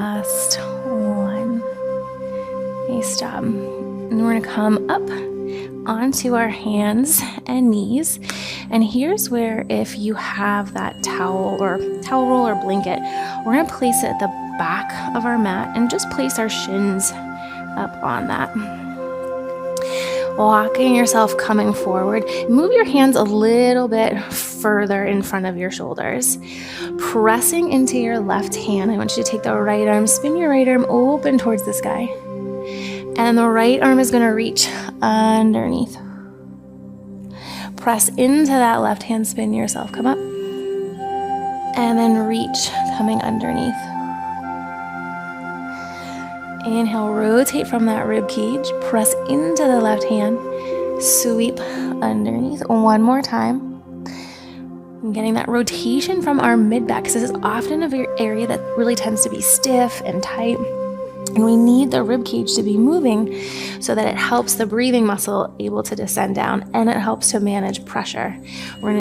Last one. Okay, stop. And we're gonna come up onto our hands and knees. And here's where, if you have that towel roll or blanket, we're gonna place it at the back of our mat and just place our shins up on that. Walking yourself coming forward, move your hands a little bit further in front of your shoulders. Pressing into your left hand, I want you to take the right arm, spin your right arm open towards the sky. And the right arm is gonna reach underneath. Press into that left hand, spin yourself, come up. And then reach, coming underneath. Inhale, rotate from that rib cage, press into the left hand, sweep underneath. One more time. I'm getting that rotation from our mid-back, because this is often an area that really tends to be stiff and tight. And we need the rib cage to be moving so that it helps the breathing muscle able to descend down, and it helps to manage pressure. We're gonna